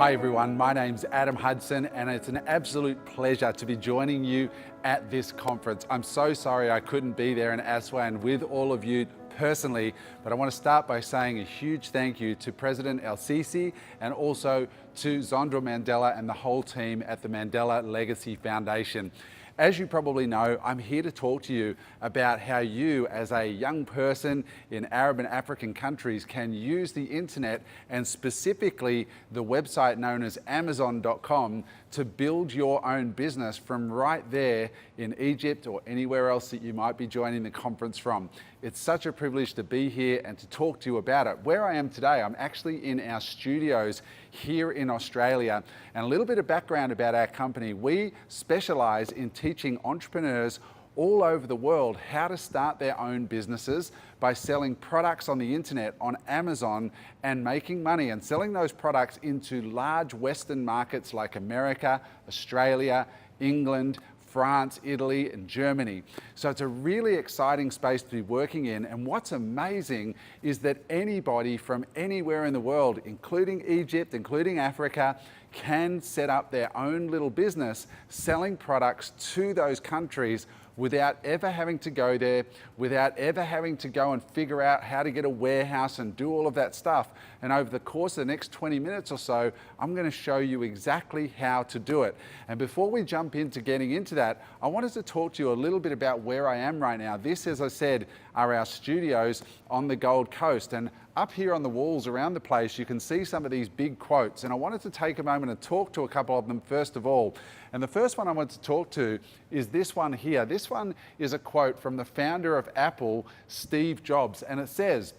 Hi everyone, my name's Adam Hudson and it's an absolute pleasure to be joining you at this conference. I'm so sorry I couldn't be there in Aswan with all of you personally, but I want to start by saying a huge thank you to President El-Sisi and also to Zondra Mandela and the whole team at the Mandela Legacy Foundation. As you probably know, I'm here to talk to you about how you as a young person in Arab and African countries can use the internet and specifically the website known as Amazon.com to build your own business from right there in Egypt or anywhere else that you might be joining the conference from. It's such a privilege to be here and to talk to you about it. Where I am today, I'm actually in our studios here in Australia. And a little bit of background about our company. We specialize in teaching entrepreneurs all over the world how to start their own businesses by selling products on the internet on Amazon and making money and selling those products into large Western markets like America, Australia, England, France, Italy, and Germany. So it's a really exciting space to be working in. And what's amazing is that anybody from anywhere in the world, including Egypt, including Africa, can set up their own little business selling products to those countries without ever having to go there, without ever having to go and figure out how to get a warehouse and do all of that stuff. And over the course of the next 20 minutes or so, I'm going to show you exactly how to do it. And before we jump into getting into that, I wanted to talk to you a little bit about where I am right now. This, as I said, are our studios on the Gold Coast. And up here on the walls around the place, you can see some of these big quotes. And I wanted to take a moment and talk to a couple of them first of all. And the first one I want to talk to is this one here. This one is a quote from the founder of Apple, Steve Jobs. And it says,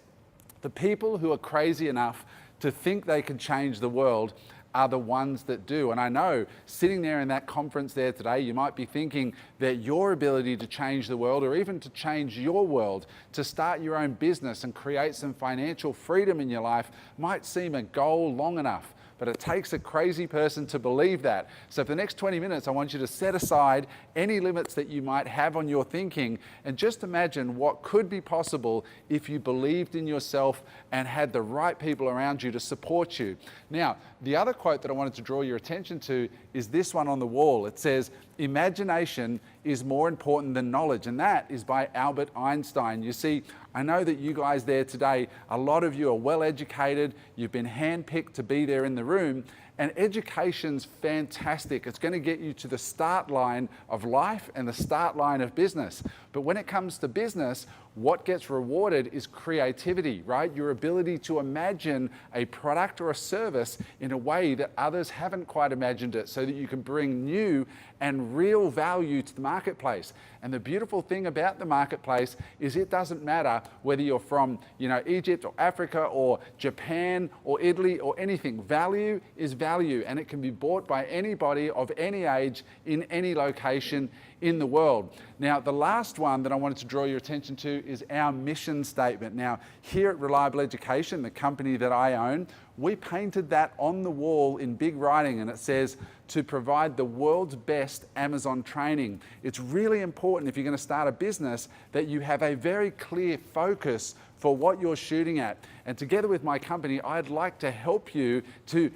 "The people who are crazy enough to think they can change the world are the ones that do." And I know sitting there in that conference there today, you might be thinking that your ability to change the world or even to change your world, to start your own business and create some financial freedom in your life might seem a goal long enough. But it takes a crazy person to believe that. So for the next 20 minutes, I want you to set aside any limits that you might have on your thinking and just imagine what could be possible if you believed in yourself and had the right people around you to support you. Now, the other quote that I wanted to draw your attention to is this one on the wall. It says, "Imagination is more important than knowledge," and that is by Albert Einstein. You see, I know that you guys there today, a lot of you are well educated, you've been handpicked to be there in the room, and education's fantastic. It's going to get you to the start line of life and the start line of business. But when it comes to business, what gets rewarded is creativity, right? Your ability to imagine a product or a service in a way that others haven't quite imagined it so that you can bring new and real value to the marketplace. And the beautiful thing about the marketplace is it doesn't matter whether you're from, Egypt or Africa or Japan or Italy or anything. Value is value, and it can be bought by anybody of any age in any location in the world. Now, the last one that I wanted to draw your attention to is our mission statement. Now, here at Reliable Education, the company that I own, we painted that on the wall in big writing, and it says, "To provide the world's best Amazon training." It's really important if you're going to start a business that you have a very clear focus for what you're shooting at. And together with my company, I'd like to help you to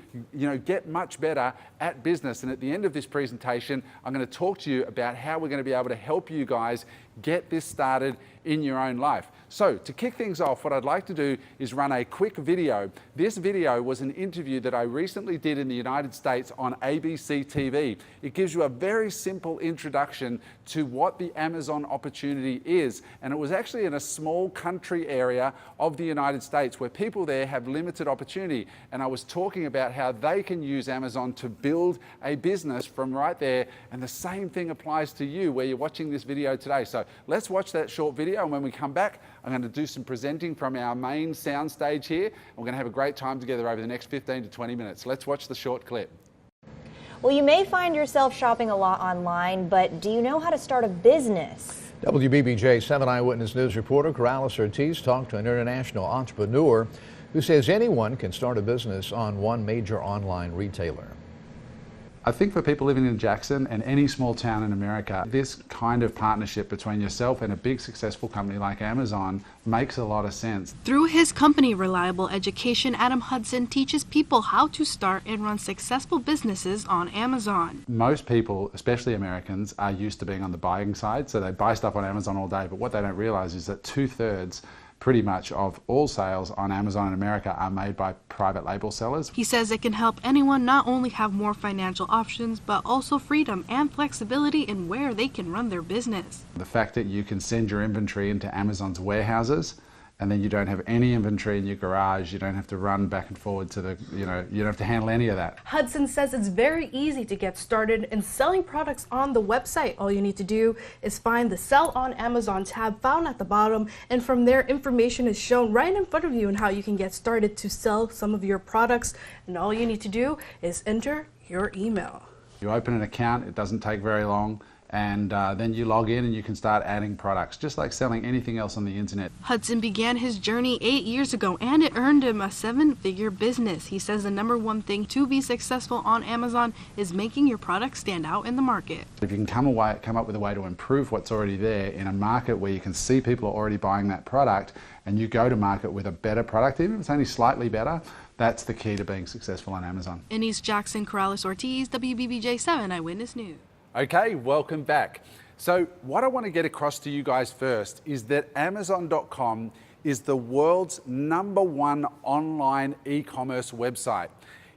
get much better at business. And at the end of this presentation, I'm going to talk to you about how we're going to be able to help you guys get this started in your own life. So to kick things off, what I'd like to do is run a quick video. This video was an interview that I recently did in the United States on ABC TV. It gives you a very simple introduction to what the Amazon opportunity is. And it was actually in a small country area of the United States where people there have limited opportunity. And I was talking about how they can use Amazon to build a business from right there. And the same thing applies to you where you're watching this video today. So let's watch that short video, and when we come back, I'm going to do some presenting from our main sound stage here. We're going to have a great time together over the next 15 to 20 minutes. Let's watch the short clip. Well, you may find yourself shopping a lot online, but do you know how to start a business? WBBJ 7 Eyewitness News reporter Corrales Ortiz talked to an international entrepreneur who says anyone can start a business on one major online retailer. I think for people living in Jackson and any small town in America, this kind of partnership between yourself and a big successful company like Amazon makes a lot of sense. Through his company, Reliable Education, Adam Hudson teaches people how to start and run successful businesses on Amazon. Most people, especially Americans, are used to being on the buying side, so they buy stuff on Amazon all day, but what they don't realize is that 2/3 pretty much of all sales on Amazon in America are made by private label sellers. He says it can help anyone not only have more financial options, but also freedom and flexibility in where they can run their business. The fact that you can send your inventory into Amazon's warehouses and then you don't have any inventory in your garage, you don't have to run back and forward to the, you don't have to handle any of that. Hudson says it's very easy to get started in selling products on the website. All you need to do is find the Sell on Amazon tab found at the bottom, and from there information is shown right in front of you on how you can get started to sell some of your products, and all you need to do is enter your email. You open an account, it doesn't take very long, and then you log in and you can start adding products, just like selling anything else on the internet. Hudson began his journey 8 years ago, and it earned him a 7-figure business. He says the number one thing to be successful on Amazon is making your product stand out in the market. If you can come up with a way to improve what's already there in a market where you can see people are already buying that product, and you go to market with a better product, even if it's only slightly better, that's the key to being successful on Amazon. In East Jackson, Corrales Ortiz, WBBJ 7 Eyewitness News. Okay, welcome back. So what I want to get across to you guys first is that Amazon.com is the world's #1 online e-commerce website.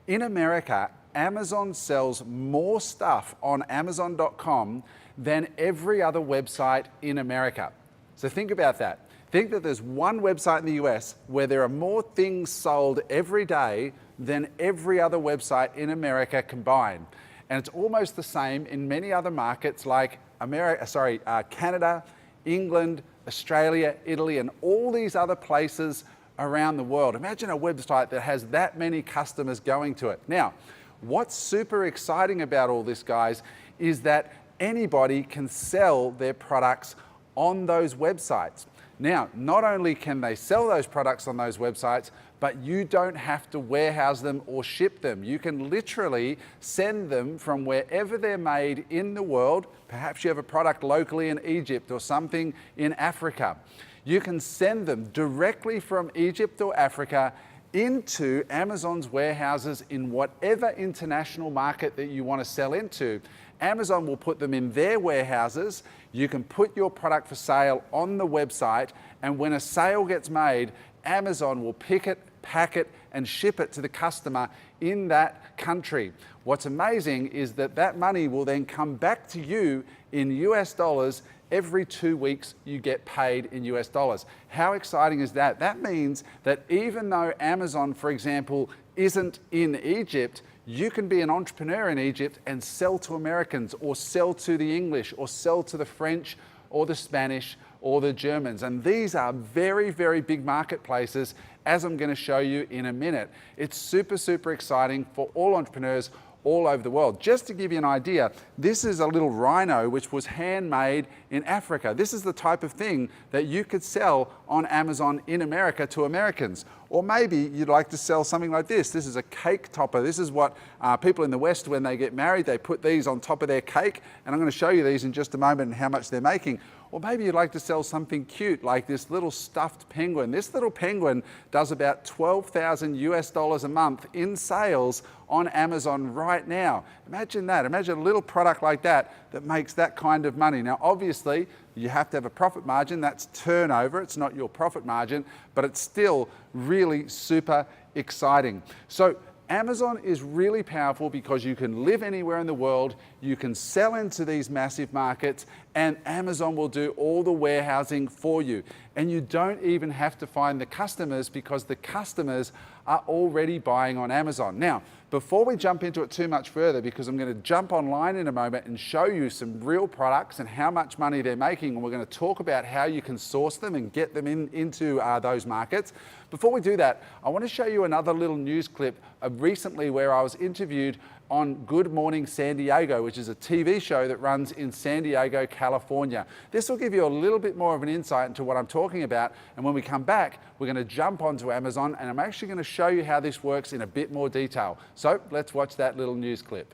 In America, Amazon sells more stuff on Amazon.com than every other website in America. So think about that. Think that there's one website in the US where there are more things sold every day than every other website in America combined. And it's almost the same in many other markets like Canada, England, Australia, Italy, and all these other places around the world. Imagine a website that has that many customers going to it. Now, what's super exciting about all this, guys, is that anybody can sell their products on those websites. Now, not only can they sell those products on those websites, but you don't have to warehouse them or ship them. You can literally send them from wherever they're made in the world. Perhaps you have a product locally in Egypt or something in Africa. You can send them directly from Egypt or Africa into Amazon's warehouses in whatever international market that you want to sell into. Amazon will put them in their warehouses. You can put your product for sale on the website, and when a sale gets made, Amazon will pick it, pack it, and ship it to the customer in that country. What's amazing is that that money will then come back to you in US dollars. Every 2 weeks you get paid in US dollars. How exciting is that? That means that even though Amazon, for example, isn't in Egypt, you can be an entrepreneur in Egypt and sell to Americans, or sell to the English, or sell to the French, or the Spanish, or the Germans. And these are very, very big marketplaces, as I'm going to show you in a minute. It's super, super exciting for all entrepreneurs all over the world. Just to give you an idea, this is a little rhino which was handmade in Africa. This is the type of thing that you could sell on Amazon in America to Americans. Or maybe you'd like to sell something like this. This is a cake topper. This is what people in the West, when they get married, they put these on top of their cake. And I'm going to show you these in just a moment and how much they're making. Or maybe you'd like to sell something cute like this little stuffed penguin. This little penguin does about 12,000 US dollars a month in sales on Amazon right now. Imagine that. Imagine a little product like that that makes that kind of money. Now, obviously, you have to have a profit margin. That's turnover. It's not your profit margin, but it's still really super exciting. So Amazon is really powerful because you can live anywhere in the world, you can sell into these massive markets, and Amazon will do all the warehousing for you. And you don't even have to find the customers because the customers are already buying on Amazon. Now, before we jump into it too much further, because I'm going to jump online in a moment and show you some real products and how much money they're making, and we're going to talk about how you can source them and get them into those markets. Before we do that, I want to show you another little news clip of recently where I was interviewed on Good Morning San Diego, which is a TV show that runs in San Diego, California. This will give you a little bit more of an insight into what I'm talking about, and when we come back, we're going to jump onto Amazon, and I'm actually going to show you how this works in a bit more detail. So let's watch that little news clip.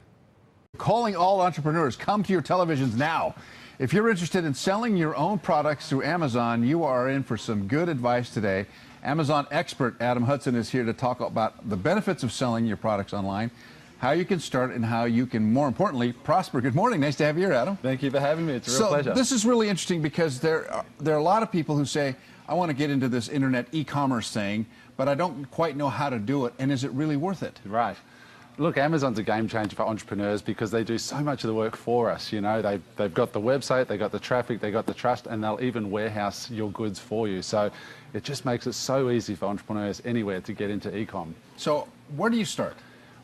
Calling all entrepreneurs, come to your televisions now. If you're interested in selling your own products through Amazon, you are in for some good advice today. Amazon expert Adam Hudson is here to talk about the benefits of selling your products online, how you can start, and how you can, more importantly, prosper. Good morning. Nice to have you here, Adam. Thank you for having me. It's a real pleasure. This is really interesting because there are a lot of people who say, I want to get into this internet e-commerce thing, but I don't quite know how to do it, and is it really worth it? Right. Look, Amazon's a game changer for entrepreneurs because they do so much of the work for us. You know, they've got the website, they've got the traffic, they've got the trust, and they'll even warehouse your goods for you. So it just makes it so easy for entrepreneurs anywhere to get into e-com. So where do you start?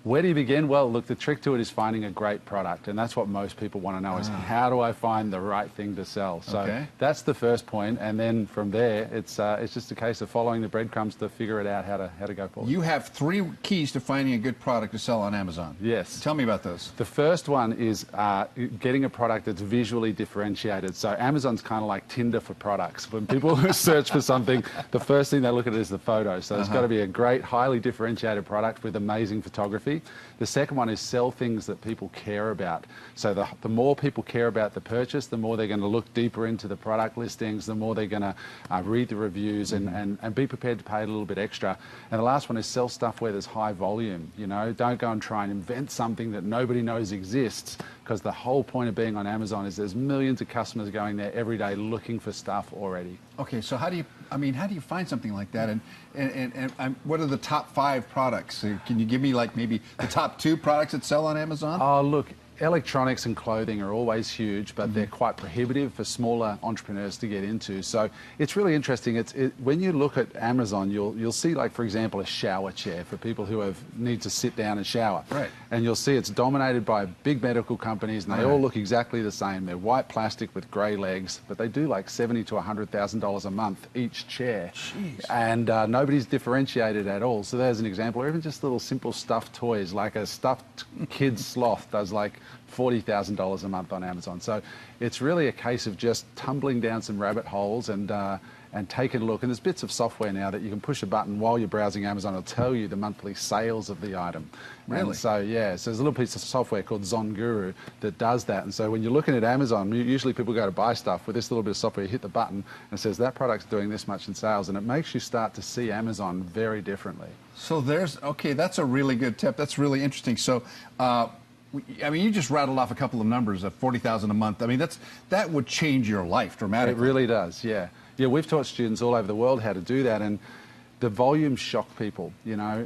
Where do you begin? Well, look, the trick to it is finding a great product, and that's what most people want to know is how do I find the right thing to sell? So that's the first point, and then from there, it's just a case of following the breadcrumbs to figure it out how to go forward. You have 3 keys to finding a good product to sell on Amazon. Yes. Tell me about those. The first one is getting a product that's visually differentiated. So Amazon's kind of like Tinder for products. When people search for something, the first thing they look at is the photo. So it's got to be a great, highly differentiated product with amazing photography. The second one is sell things that people care about. So the more people care about the purchase, the more they're going to look deeper into the product listings, the more they're going to read the reviews and be prepared to pay a little bit extra. And the last one is sell stuff where there's high volume. You know, don't go and try and invent something that nobody knows exists, because the whole point of being on Amazon is there's millions of customers going there every day looking for stuff already. Okay, so how do you find something like that? And what are the top 5 products? Can you give me like maybe the top 2 products that sell on Amazon? Oh, look, electronics and clothing are always huge, but they're quite prohibitive for smaller entrepreneurs to get into. So it's really interesting. When you look at Amazon, you'll see, like, for example, a shower chair for people who need to sit down and shower. Right. And you'll see it's dominated by big medical companies, and they all look exactly the same. They're white plastic with grey legs, but they do like $70,000 to $100,000 a month each chair. Jeez. And nobody's differentiated at all. So there's an example, or even just little simple stuffed toys, like a stuffed kid sloth does like $40,000 a month on Amazon. So it's really a case of just tumbling down some rabbit holes and taking a look. And there's bits of software now that you can push a button while you're browsing Amazon. It'll tell you the monthly sales of the item. Really? And so, yeah, so there's a little piece of software called ZonGuru that does that. And so when you're looking at Amazon, usually people go to buy stuff. With this little bit of software, you hit the button and it says that product's doing this much in sales. And it makes you start to see Amazon very differently. So okay, that's a really good tip. That's really interesting. So, I mean, you just rattled off a couple of numbers of $40,000 a month. I mean, that would change your life dramatically. It really does, yeah. Yeah, we've taught students all over the world how to do that, and the volume shocked people, you know.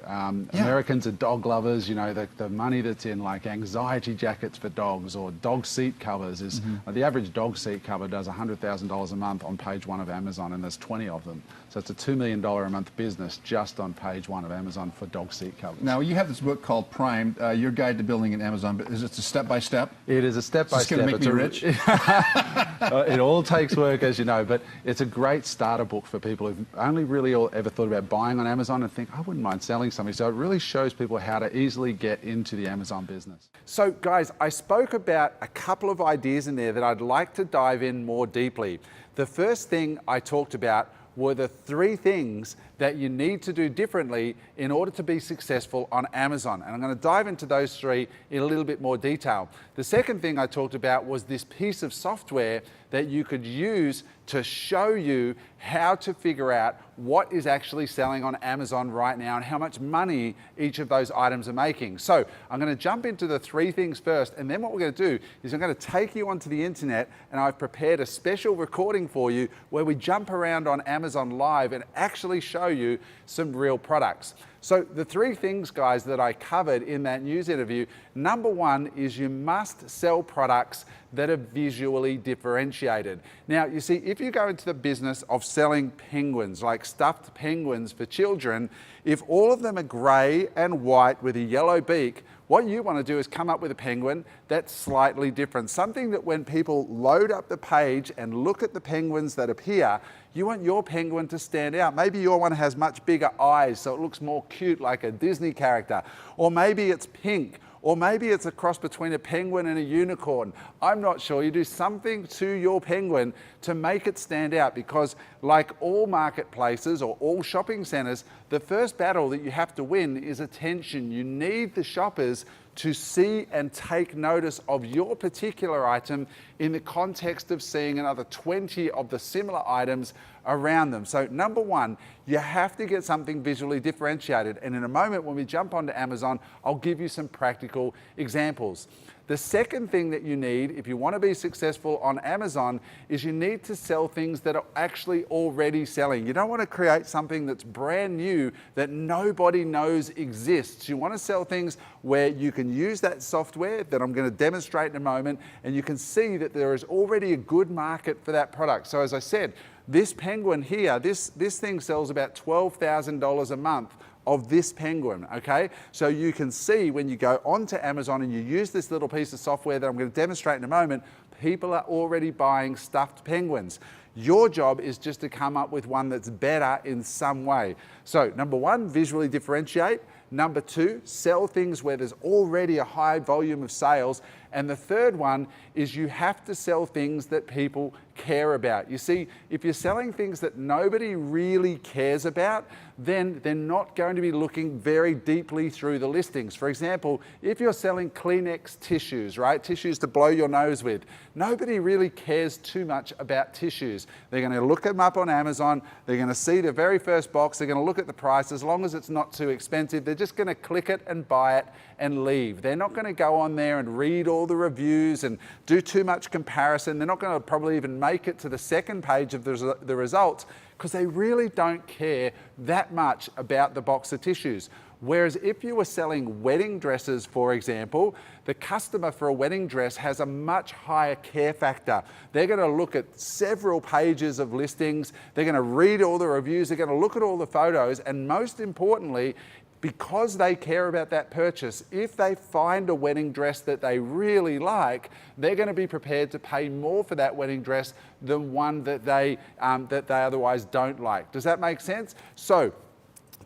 Americans are dog lovers, you know, the money that's in like anxiety jackets for dogs or dog seat covers is, the average dog seat cover does $100,000 a month on page 1 of Amazon, and there's 20 of them. So it's a $2 million a month business just on page 1 of Amazon for dog seat covers. Now, you have this book called Prime, Your Guide to Building an Amazon, but is it a step-by-step? It is a step-by-step. It's going to make me rich? It all takes work, as you know, but it's a great starter book for people who've only really ever thought about buying on Amazon and think, I wouldn't mind selling something. So it really shows people how to easily get into the Amazon business. So guys, I spoke about a couple of ideas in there that I'd like to dive in more deeply. The first thing I talked about were the 3 things that you need to do differently in order to be successful on Amazon. And I'm going to dive into those 3 in a little bit more detail. The second thing I talked about was this piece of software that you could use to show you how to figure out what is actually selling on Amazon right now and how much money each of those items are making. So I'm going to jump into the 3 things first, and then what we're going to do is I'm going to take you onto the internet, and I've prepared a special recording for you where we jump around on Amazon Live and actually show you some real products. So the 3 things, guys, that I covered in that news interview, number 1 is you must sell products that are visually differentiated. Now, you see, if you go into the business of selling penguins, like stuffed penguins for children, if all of them are grey and white with a yellow beak, what you want to do is come up with a penguin that's slightly different. Something that when people load up the page and look at the penguins that appear, you want your penguin to stand out. Maybe your one has much bigger eyes, so it looks more cute like a Disney character. Or maybe it's pink. Or maybe it's a cross between a penguin and a unicorn. I'm not sure. You do something to your penguin to make it stand out, because like all marketplaces or all shopping centers, the first battle that you have to win is attention. You need the shoppers to see and take notice of your particular item in the context of seeing another 20 of the similar items around them. So number one, you have to get something visually differentiated. And in a moment when we jump onto Amazon, I'll give you some practical examples. The second thing that you need if you want to be successful on Amazon is you need to sell things that are actually already selling. You don't want to create something that's brand new that nobody knows exists. You want to sell things where you can use that software that I'm going to demonstrate in a moment, and you can see that there is already a good market for that product. So as I said, this penguin here, this thing sells about $12,000 a month of this penguin, okay? So you can see when you go onto Amazon and you use this little piece of software that I'm going to demonstrate in a moment, people are already buying stuffed penguins. Your job is just to come up with one that's better in some way. So number one, visually differentiate. Number two, sell things where there's already a high volume of sales. And the third one is you have to sell things that people care about. You see, if you're selling things that nobody really cares about, then they're not going to be looking very deeply through the listings. For example, if you're selling Kleenex tissues, right? Tissues to blow your nose with. Nobody really cares too much about tissues. They're going to look them up on Amazon. They're going to see the very first box. They're going to look at the price. As long as it's not too expensive, they're just going to click it and buy it and leave. They're not going to go on there and read all the reviews and do too much comparison. They're not going to probably even make it to the second page of the results because they really don't care that much about the box of tissues. Whereas if you were selling wedding dresses, for example, the customer for a wedding dress has a much higher care factor. They're going to look at several pages of listings. They're going to read all the reviews. They're going to look at all the photos. And most importantly, because they care about that purchase, if they find a wedding dress that they really like, they're going to be prepared to pay more for that wedding dress than one that they otherwise don't like. Does that make sense? So,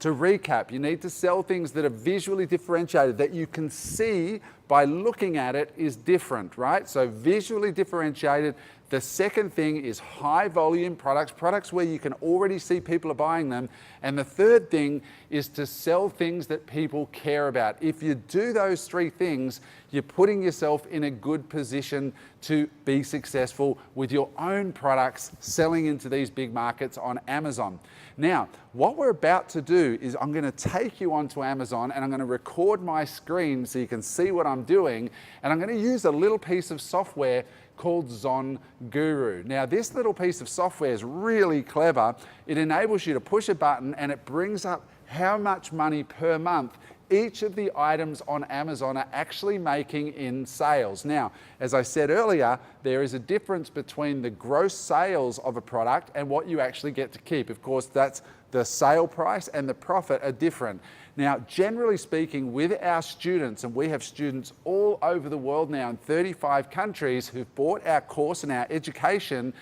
to recap, you need to sell things that are visually differentiated, that you can see by looking at it is different, right? So visually differentiated. The second thing is high volume products, products where you can already see people are buying them. And the third thing is to sell things that people care about. If you do those three things, you're putting yourself in a good position to be successful with your own products selling into these big markets on Amazon. Now, what we're about to do is I'm going to take you onto Amazon and I'm going to record my screen so you can see what I'm doing. And I'm going to use a little piece of software called Zon Guru. Now, this little piece of software is really clever. It enables you to push a button and it brings up how much money per month each of the items on Amazon are actually making in sales. Now, as I said earlier, there is a difference between the gross sales of a product and what you actually get to keep. Of course, that's the sale price and the profit are different. Now, generally speaking, with our students, and we have students all over the world now in 35 countries who've bought our course and our education,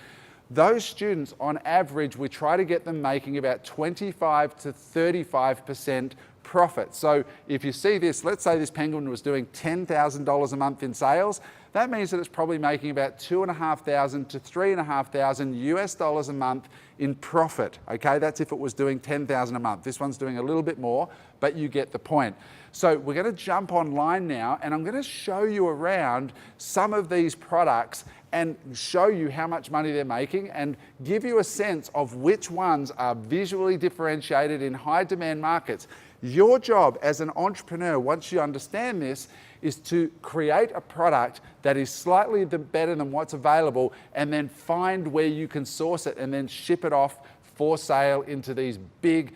those students, on average, we try to get them making about 25 to 35% profit. So if you see this, let's say this penguin was doing $10,000 a month in sales, that means that it's probably making about $2,500 to $3,500 US dollars a month in profit. Okay, that's if it was doing $10,000 a month. This one's doing a little bit more, but you get the point. So we're going to jump online now, and I'm going to show you around some of these products and show you how much money they're making and give you a sense of which ones are visually differentiated in high demand markets. Your job as an entrepreneur, once you understand this, is to create a product that is slightly better than what's available and then find where you can source it and then ship it off for sale into these big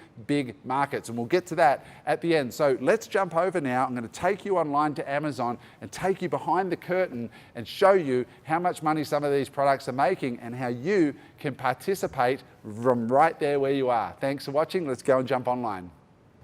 markets. And we'll get to that at the end. So let's jump over now. I'm going to take you online to Amazon and take you behind the curtain and show you how much money some of these products are making and how you can participate from right there where you are. Thanks for watching. Let's go and jump online.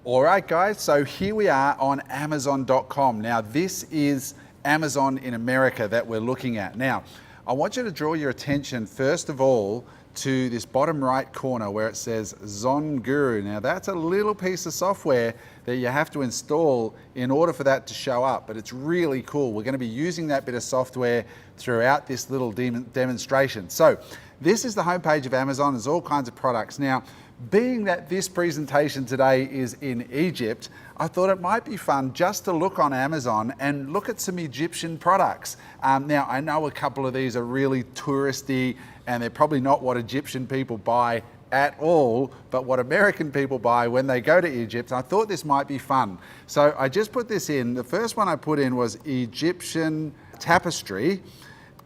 All right, guys, so here we are on Amazon.com. Now, this is Amazon in America that we're looking at. Now, I want you to draw your attention, first of all, to this bottom right corner where it says Zon Guru. Now, that's a little piece of software that you have to install in order for that to show up, but it's really cool. We're going to be using that bit of software throughout this little demonstration. So, this is the homepage of Amazon. There's all kinds of products. Now, being that this presentation today is in Egypt, I thought it might be fun just to look on Amazon and look at some Egyptian products. Now, I know a couple of these are really touristy and they're probably not what Egyptian people buy at all, but what American people buy when they go to Egypt. I thought this might be fun. So I just put this in. The first one I put in was Egyptian tapestry,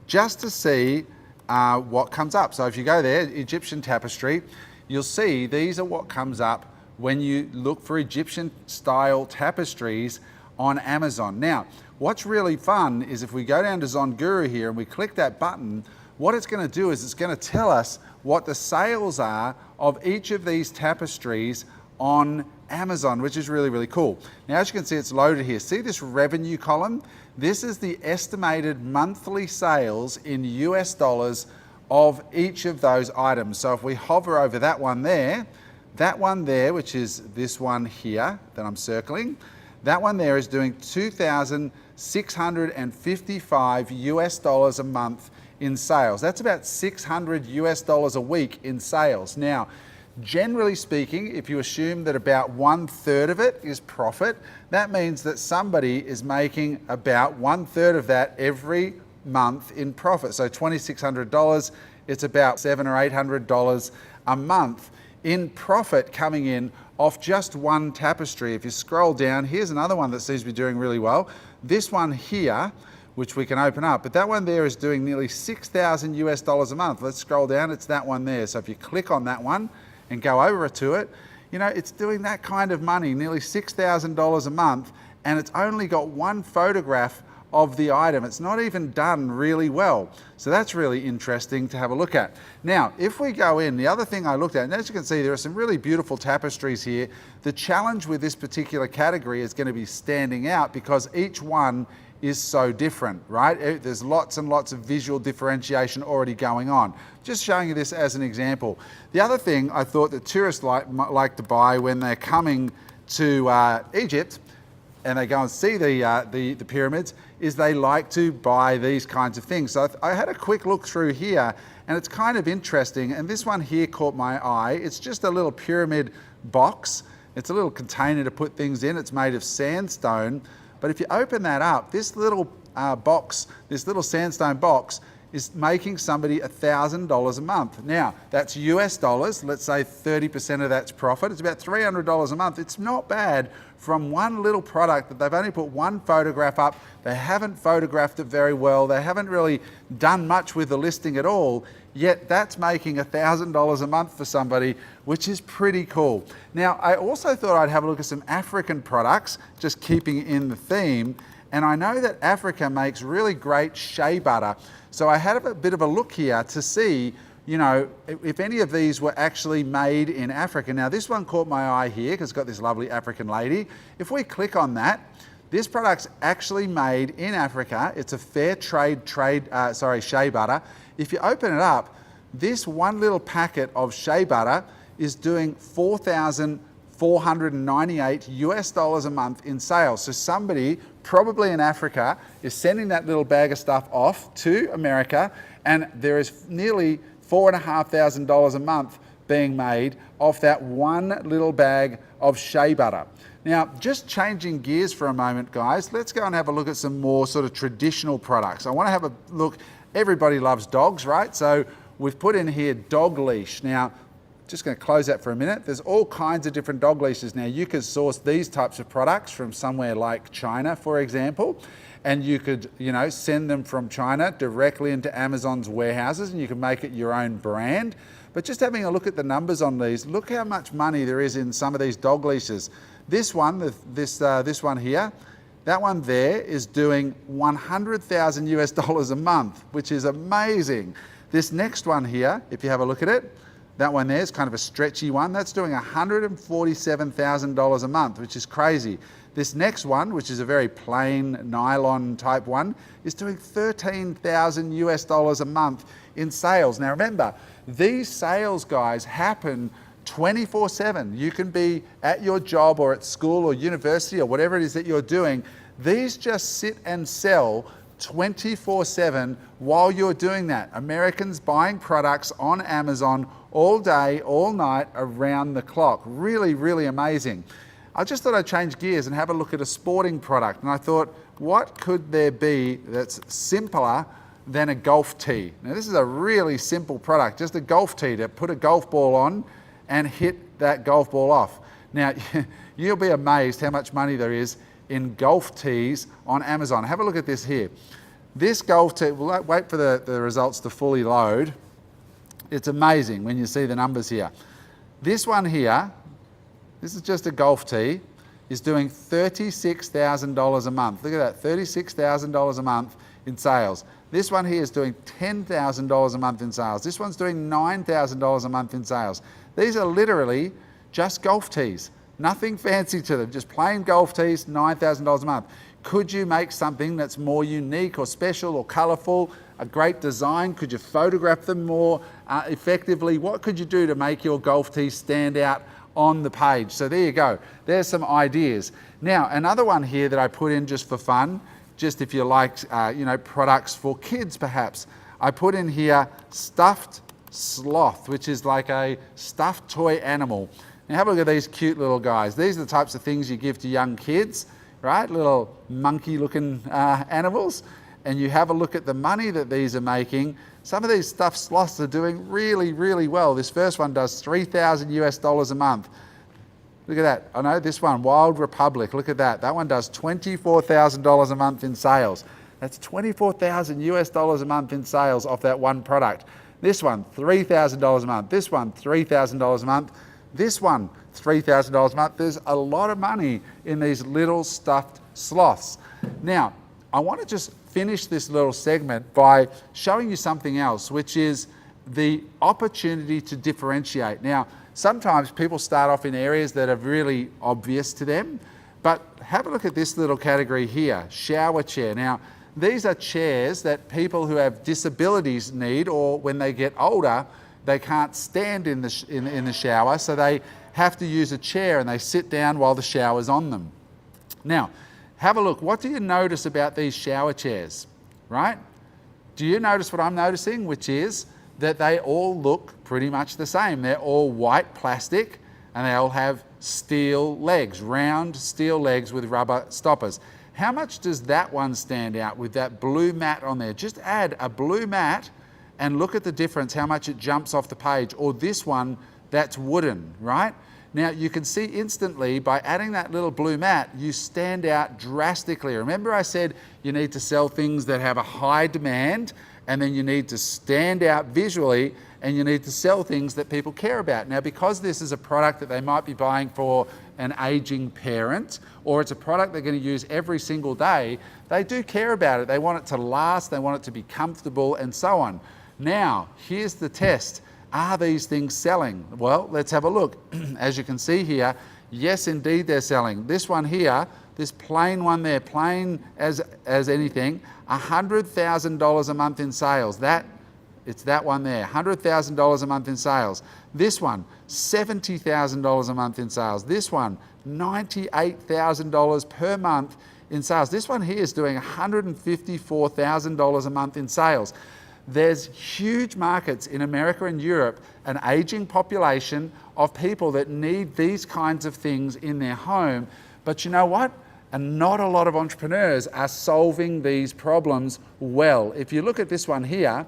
just to see what comes up. So if you go there, Egyptian tapestry, you'll see these are what comes up when you look for Egyptian style tapestries on Amazon. Now, what's really fun is if we go down to Zonguru here and we click that button, what it's going to do is it's going to tell us what the sales are of each of these tapestries on Amazon, which is really, really cool. Now, as you can see, it's loaded here. See this revenue column? This is the estimated monthly sales in US dollars of each of those items. So if we hover over that one there, which is this one here that I'm circling, that one there is doing 2,655 US dollars a month in sales. That's about 600 US dollars a week in sales. Now, generally speaking, if you assume that about 1/3 of it is profit, that means that somebody is making about 1/3 of that every month in profit. So $2,600, it's about $700 or $800 a month in profit coming in off just one tapestry. If you scroll down, here's another one that seems to be doing really well. This one here, which we can open up, but that one there is doing nearly 6,000 US dollars a month. Let's scroll down, it's that one there. So if you click on that one and go over to it, you know, it's doing that kind of money, nearly $6,000 a month, and it's only got one photograph of the item. It's not even done really well. So that's really interesting to have a look at. Now, if we go in, the other thing I looked at, and as you can see, there are some really beautiful tapestries here. The challenge with this particular category is going to be standing out because each one is so different, right? There's lots and lots of visual differentiation already going on. Just showing you this as an example. The other thing I thought that tourists like to buy when they're coming to Egypt and they go and see the pyramids is they like to buy these kinds of things. So I had a quick look through here and it's kind of interesting, and this one here caught my eye. It's just a little pyramid box. It's a little container to put things in. It's made of sandstone. But if you open that up, this little box, this little sandstone box is making somebody $1,000 a month. Now, that's US dollars. Let's say 30% of that's profit. It's about $300 a month. It's not bad from one little product that they've only put one photograph up. They haven't photographed it very well. They haven't really done much with the listing at all. Yet that's making $1,000 a month for somebody, which is pretty cool. Now, I also thought I'd have a look at some African products, just keeping in the theme. And I know that Africa makes really great shea butter. So I had a bit of a look here to see, you know, if any of these were actually made in Africa. Now, this one caught my eye here because it's got this lovely African lady. If we click on that, this product's actually made in Africa. It's a fair trade shea butter. If you open it up, this one little packet of shea butter is doing 4,498 US dollars a month in sales. So somebody probably in Africa is sending that little bag of stuff off to America, and there is nearly $4,500 a month being made off that one little bag of shea butter. Now, just changing gears for a moment, guys, let's go and have a look at some more sort of traditional products. I want to have a look. Everybody loves dogs, right? So we've put in here dog leash. Now, just going to close that for a minute. There's all kinds of different dog leashes. Now, you could source these types of products from somewhere like China, for example, and you could, you know, send them from China directly into Amazon's warehouses, and you can make it your own brand. But just having a look at the numbers on these, look how much money there is in some of these dog leashes. This one, this one here, that one there is doing 100,000 US dollars a month, which is amazing. This next one here, if you have a look at it, that one there is kind of a stretchy one. That's doing $147,000 a month, which is crazy. This next one, which is a very plain nylon type one, is doing 13,000 US dollars a month in sales. Now remember, these sales, guys, happen 24/7. You can be at your job or at school or university or whatever it is that you're doing. These just sit and sell 24/7 while you're doing that. Americans buying products on Amazon all day, all night, around the clock. Really, really amazing. I just thought I'd change gears and have a look at a sporting product. And I thought, what could there be that's simpler than a golf tee? Now, this is a really simple product, just a golf tee to put a golf ball on and hit that golf ball off. Now, you'll be amazed how much money there is in golf tees on Amazon. Have a look at this here. This golf tee, we'll wait for the results to fully load. It's amazing when you see the numbers here. This one here, this is just a golf tee, is doing $36,000 a month. Look at that, $36,000 a month in sales. This one here is doing $10,000 a month in sales. This one's doing $9,000 a month in sales. These are literally just golf tees. Nothing fancy to them, just plain golf tees, $9,000 a month. Could you make something that's more unique or special or colourful, a great design? Could you photograph them more effectively? What could you do to make your golf tees stand out on the page? So there you go. There's some ideas. Now, another one here that I put in just for fun, just if you like, products for kids perhaps. I put in here stuffed sloth, which is like a stuffed toy animal. Now have a look at these cute little guys. These are the types of things you give to young kids, right? Little monkey looking animals. And you have a look at the money that these are making. Some of these stuffed sloths are doing really, really well. This first one does $3,000 a month. Look at that. I know this one, Wild Republic. Look at that. That one does $24,000 a month in sales. That's $24,000 a month in sales off that one product. This one, $3,000 a month. This one, $3,000 a month. This one, $3,000 a month. There's a lot of money in these little stuffed sloths. Now, I want to just finish this little segment by showing you something else, which is the opportunity to differentiate. Now, sometimes people start off in areas that are really obvious to them, but have a look at this little category here, shower chair. Now, these are chairs that people who have disabilities need, or when they get older, they can't stand in the shower, so they have to use a chair and they sit down while the shower's on them. Now, have a look. What do you notice about these shower chairs, right? Do you notice what I'm noticing, which is that they all look pretty much the same. They're all white plastic and they all have steel legs, round steel legs with rubber stoppers. How much does that one stand out with that blue mat on there? Just add a blue mat and look at the difference, how much it jumps off the page. Or this one that's wooden, right? Now you can see instantly by adding that little blue mat, you stand out drastically. Remember I said you need to sell things that have a high demand, and then you need to stand out visually, and you need to sell things that people care about. Now, because this is a product that they might be buying for an aging parent, or it's a product they're going to use every single day, they do care about it. They want it to last, they want it to be comfortable, and so on. Now, here's the test. Are these things selling? Well, let's have a look. As you can see here, yes, indeed they're selling. This one here, this plain one there, plain as anything, $100,000 a month in sales. It's that one there, $100,000 a month in sales. This one, $70,000 a month in sales. This one, $98,000 per month in sales. This one here is doing $154,000 a month in sales. There's huge markets in America and Europe, an aging population of people that need these kinds of things in their home. But you know what? And not a lot of entrepreneurs are solving these problems well. If you look at this one here,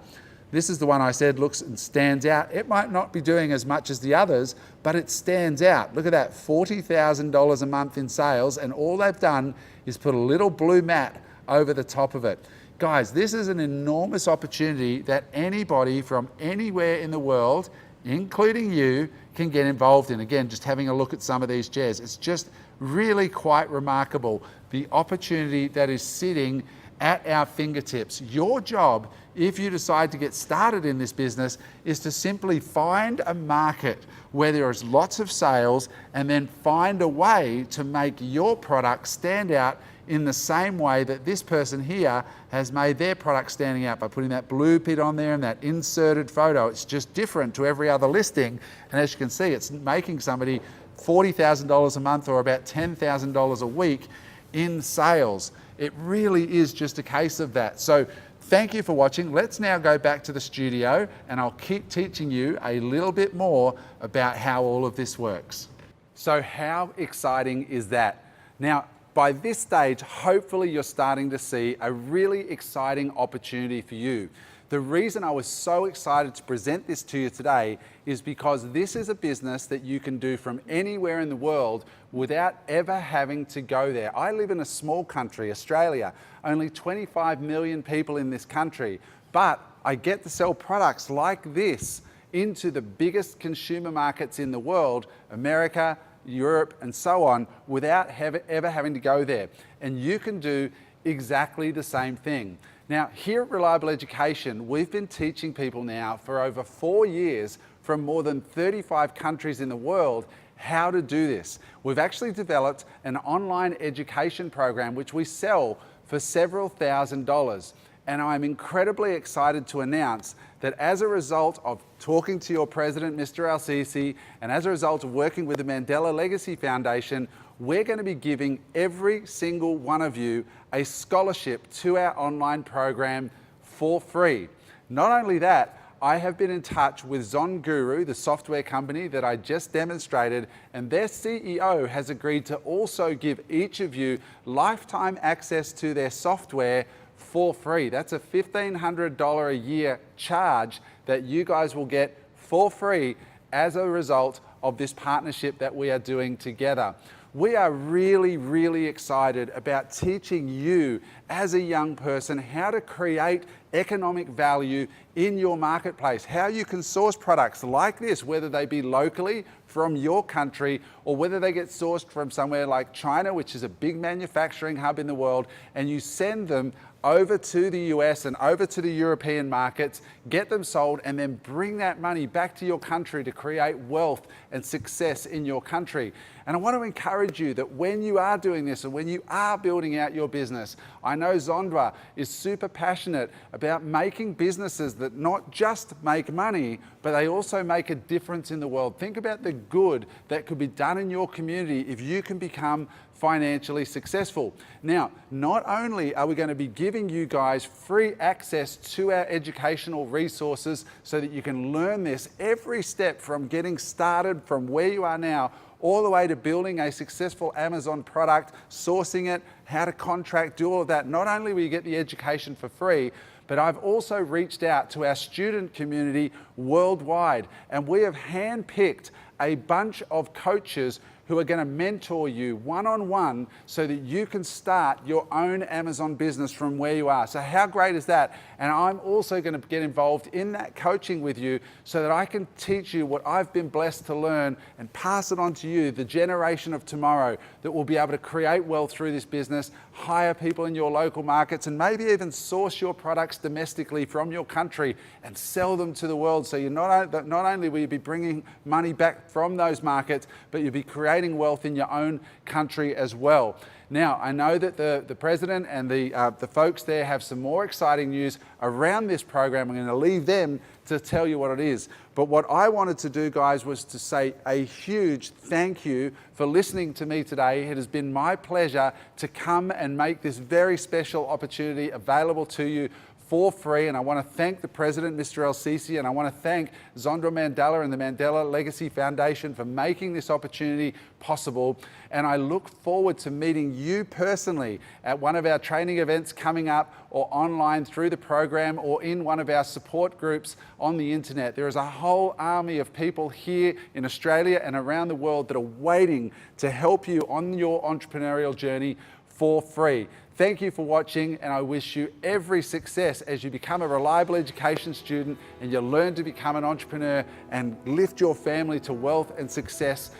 this is the one I said looks and stands out. It might not be doing as much as the others, but it stands out. Look at that, $40,000 a month in sales, and all they've done is put a little blue mat over the top of it. Guys, this is an enormous opportunity that anybody from anywhere in the world, including you, can get involved in. Again, just having a look at some of these chairs. It's just really quite remarkable, the opportunity that is sitting at our fingertips. Your job, if you decide to get started in this business, is to simply find a market where there is lots of sales, and then find a way to make your product stand out in the same way that this person here has made their product standing out by putting that blue pit on there and that inserted photo. It's just different to every other listing. And as you can see, it's making somebody $40,000 a month, or about $10,000 a week in sales. It really is just a case of that. So thank you for watching. Let's now go back to the studio and I'll keep teaching you a little bit more about how all of this works. So how exciting is that? Now, by this stage, hopefully you're starting to see a really exciting opportunity for you. The reason I was so excited to present this to you today is because this is a business that you can do from anywhere in the world without ever having to go there. I live in a small country, Australia, only 25 million people in this country, but I get to sell products like this into the biggest consumer markets in the world, America, Europe, and so on, without ever having to go there. And you can do exactly the same thing. Now, here at Reliable Education, we've been teaching people now for over 4 years from more than 35 countries in the world how to do this. We've actually developed an online education program which we sell for several $1,000s. And I'm incredibly excited to announce that as a result of talking to your president, Mr. El-Sisi, and as a result of working with the Mandela Legacy Foundation, we're going to be giving every single one of you a scholarship to our online program for free. Not only that, I have been in touch with ZonGuru, the software company that I just demonstrated, and their CEO has agreed to also give each of you lifetime access to their software for free. That's a $1,500 a year charge that you guys will get for free as a result of this partnership that we are doing together. We are really, really excited about teaching you as a young person how to create economic value in your marketplace, how you can source products like this, whether they be locally from your country or whether they get sourced from somewhere like China, which is a big manufacturing hub in the world, and you send them over to the US and over to the European markets, get them sold, and then bring that money back to your country to create wealth and success in your country. And I want to encourage you that when you are doing this and when you are building out your business, I know Zondra is super passionate about making businesses that not just make money, but they also make a difference in the world. Think about the good that could be done in your community if you can become financially successful. Now, not only are we going to be giving you guys free access to our educational resources so that you can learn this every step from getting started from where you are now all the way to building a successful Amazon product, sourcing it, how to contract, do all of that. Not only will you get the education for free, but I've also reached out to our student community worldwide, and we have handpicked a bunch of coaches who are going to mentor you one-on-one so that you can start your own Amazon business from where you are. So how great is that? And I'm also going to get involved in that coaching with you so that I can teach you what I've been blessed to learn and pass it on to you, the generation of tomorrow that will be able to create wealth through this business, hire people in your local markets, and maybe even source your products domestically from your country and sell them to the world. So you're not only will you be bringing money back from those markets, but you'll be creating wealth in your own country as well. Now, I know that the president and the folks there have some more exciting news around this program. I'm going to leave them to tell you what it is. But what I wanted to do, guys, was to say a huge thank you for listening to me today. It has been my pleasure to come and make this very special opportunity available to you for free, and I want to thank the President, Mr. El-Sisi, and I want to thank Zondra Mandela and the Mandela Legacy Foundation for making this opportunity possible. And I look forward to meeting you personally at one of our training events coming up, or online through the program, or in one of our support groups on the internet. There is a whole army of people here in Australia and around the world that are waiting to help you on your entrepreneurial journey for free. Thank you for watching, and I wish you every success as you become a Reliable Education student and you learn to become an entrepreneur and lift your family to wealth and success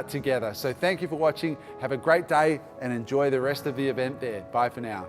together. So thank you for watching. Have a great day and enjoy the rest of the event there. Bye for now.